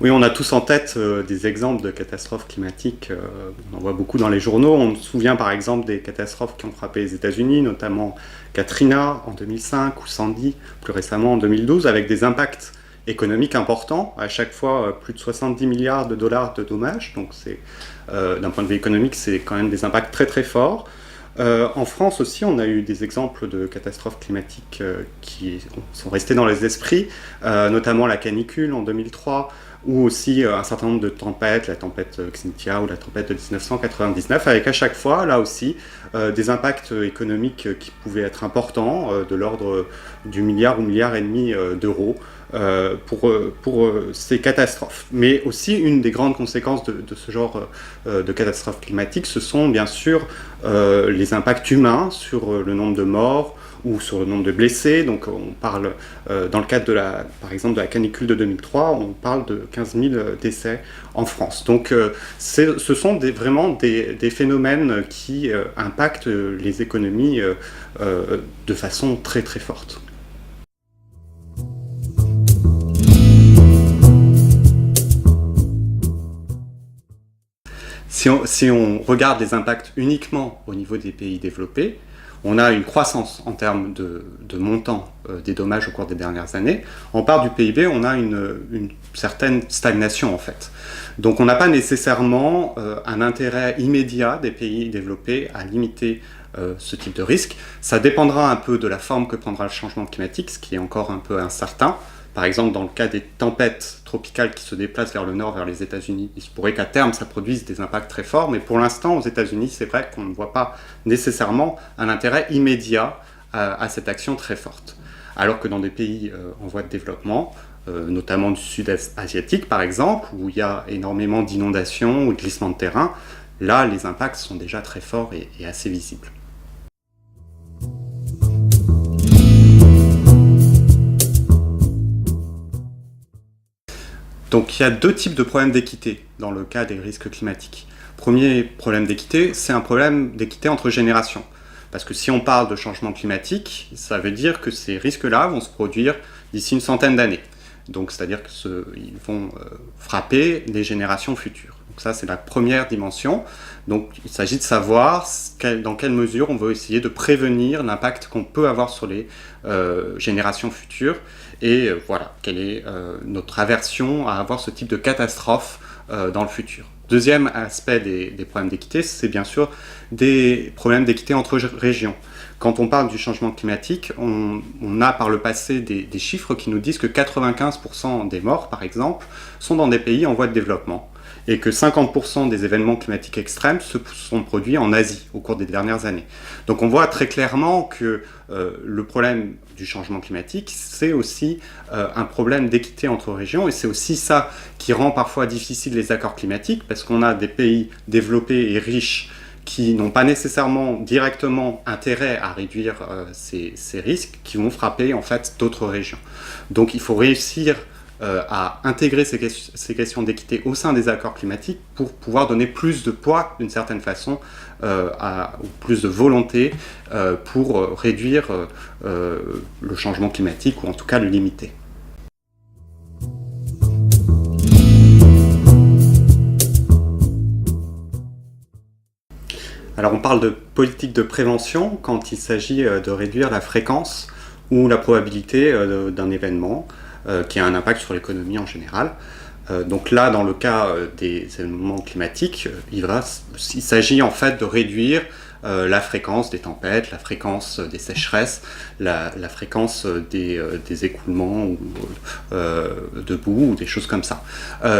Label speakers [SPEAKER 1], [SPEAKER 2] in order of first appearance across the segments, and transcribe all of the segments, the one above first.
[SPEAKER 1] Oui, on a tous en tête des exemples de catastrophes climatiques, on en voit beaucoup dans les journaux. On se souvient par exemple des catastrophes qui ont frappé les États-Unis, notamment Katrina en 2005 ou Sandy plus récemment en 2012, avec des impacts économiques importants, à chaque fois plus de 70 milliards de dollars de dommages, donc d'un point de vue économique c'est quand même des impacts très très forts. En France aussi, on a eu des exemples de catastrophes climatiques qui sont restés dans les esprits, notamment la canicule en 2003, ou aussi un certain nombre de tempêtes, la tempête Xynthia ou la tempête de 1999, avec à chaque fois, là aussi, des impacts économiques qui pouvaient être importants, de l'ordre du milliard ou milliard et demi d'euros, pour ces catastrophes. Mais aussi, une des grandes conséquences de ce genre de catastrophes climatiques, ce sont bien sûr les impacts humains sur le nombre de morts ou sur le nombre de blessés. Donc on parle, dans le cadre par exemple de la canicule de 2003, on parle de 15 000 décès en France. Donc ce sont vraiment des phénomènes qui impactent les économies de façon très très forte. Si on regarde les impacts uniquement au niveau des pays développés, on a une croissance en termes de montant des dommages au cours des dernières années. En part du PIB, on a une certaine stagnation en fait. Donc on n'a pas nécessairement un intérêt immédiat des pays développés à limiter ce type de risque. Ça dépendra un peu de la forme que prendra le changement climatique, ce qui est encore un peu incertain. Par exemple, dans le cas des tempêtes tropicales qui se déplacent vers le nord, vers les États-Unis, il se pourrait qu'à terme, ça produise des impacts très forts, mais pour l'instant, aux États-Unis, c'est vrai qu'on ne voit pas nécessairement un intérêt immédiat à cette action très forte. Alors que dans des pays en voie de développement, notamment du sud-est asiatique par exemple, où il y a énormément d'inondations ou de glissements de terrain, là, les impacts sont déjà très forts et assez visibles. Donc il y a deux types de problèmes d'équité dans le cas des risques climatiques. Premier problème d'équité, c'est un problème d'équité entre générations. Parce que si on parle de changement climatique, ça veut dire que ces risques-là vont se produire d'ici une centaine d'années. Donc c'est-à-dire qu'ils vont frapper les générations futures. Donc ça, c'est la première dimension. Donc il s'agit de savoir dans quelle mesure on veut essayer de prévenir l'impact qu'on peut avoir sur les générations futures. Et voilà, quelle est notre aversion à avoir ce type de catastrophe dans le futur. Deuxième aspect des problèmes d'équité, c'est bien sûr des problèmes d'équité entre régions. Quand on parle du changement climatique, on a par le passé des chiffres qui nous disent que 95% des morts, par exemple, sont dans des pays en voie de développement et que 50% des événements climatiques extrêmes se sont produits en Asie au cours des dernières années. Donc on voit très clairement que le problème du changement climatique, c'est aussi un problème d'équité entre régions, et c'est aussi ça qui rend parfois difficile les accords climatiques, parce qu'on a des pays développés et riches qui n'ont pas nécessairement directement intérêt à réduire ces risques, qui vont frapper en fait d'autres régions. Donc il faut réussir à intégrer ces questions d'équité au sein des accords climatiques pour pouvoir donner plus de poids, d'une certaine façon, ou plus de volonté pour réduire le changement climatique, ou en tout cas le limiter. Alors on parle de politique de prévention quand il s'agit de réduire la fréquence ou la probabilité d'un événement qui a un impact sur l'économie en général. Donc là, dans le cas des événements climatiques, il s'agit en fait de réduire la fréquence des tempêtes, la fréquence des sécheresses, la fréquence des écoulements ou de boue ou des choses comme ça.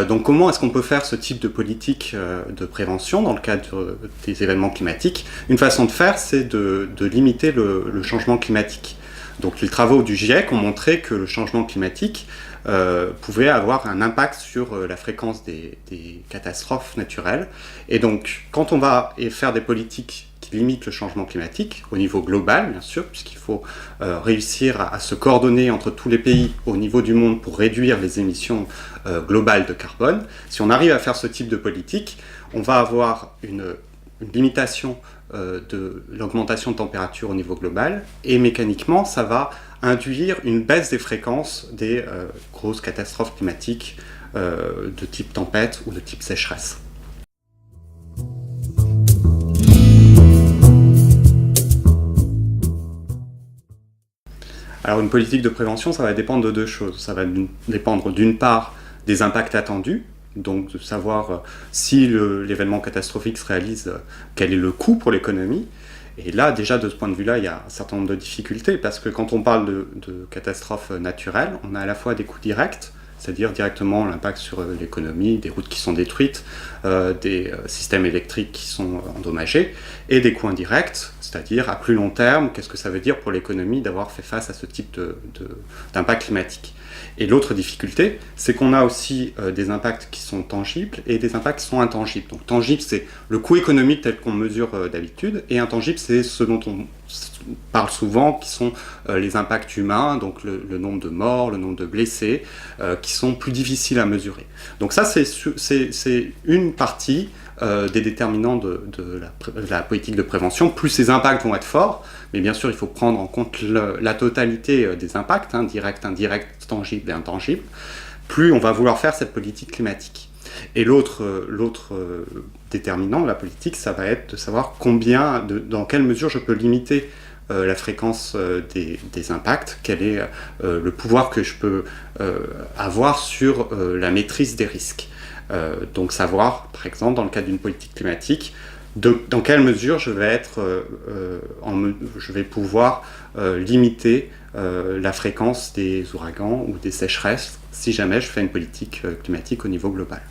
[SPEAKER 1] Donc comment est-ce qu'on peut faire ce type de politique de prévention dans le cadre des événements climatiques? Une façon de faire, c'est de limiter le changement climatique. Donc les travaux du GIEC ont montré que le changement climatique pouvait avoir un impact sur la fréquence des catastrophes naturelles. Et donc quand on va faire des politiques qui limitent le changement climatique, au niveau global bien sûr, puisqu'il faut réussir à se coordonner entre tous les pays au niveau du monde pour réduire les émissions globales de carbone, si on arrive à faire ce type de politique, on va avoir une limitation de l'augmentation de température au niveau global, et mécaniquement ça va induire une baisse des fréquences des grosses catastrophes climatiques de type tempête ou de type sécheresse. Alors une politique de prévention, ça va dépendre de deux choses. Ça va dépendre d'une part des impacts attendus, donc de savoir si l'événement catastrophique se réalise, quel est le coût pour l'économie. Et là, déjà, de ce point de vue-là, il y a un certain nombre de difficultés, parce que quand on parle de catastrophes naturelles, on a à la fois des coûts directs, c'est-à-dire directement l'impact sur l'économie, des routes qui sont détruites, des systèmes électriques qui sont endommagés, et des coûts indirects, c'est-à-dire à plus long terme, qu'est-ce que ça veut dire pour l'économie d'avoir fait face à ce type d'impact climatique. Et l'autre difficulté, c'est qu'on a aussi des impacts qui sont tangibles et des impacts qui sont intangibles. Donc tangible, c'est le coût économique tel qu'on mesure d'habitude, et intangible, c'est ce dont on parle souvent, qui sont les impacts humains, donc le nombre de morts, le nombre de blessés, qui sont plus difficiles à mesurer. Donc ça, c'est une partie des déterminants de la politique de prévention. Plus ces impacts vont être forts, mais bien sûr, il faut prendre en compte la totalité des impacts, directs, indirects, tangibles et intangibles, plus on va vouloir faire cette politique climatique. Et l'autre déterminant de la politique, ça va être de savoir dans quelle mesure je peux limiter la fréquence des impacts, quel est le pouvoir que je peux avoir sur la maîtrise des risques. Donc savoir, par exemple, dans le cadre d'une politique climatique, dans quelle mesure je vais pouvoir limiter la fréquence des ouragans ou des sécheresses si jamais je fais une politique climatique au niveau global.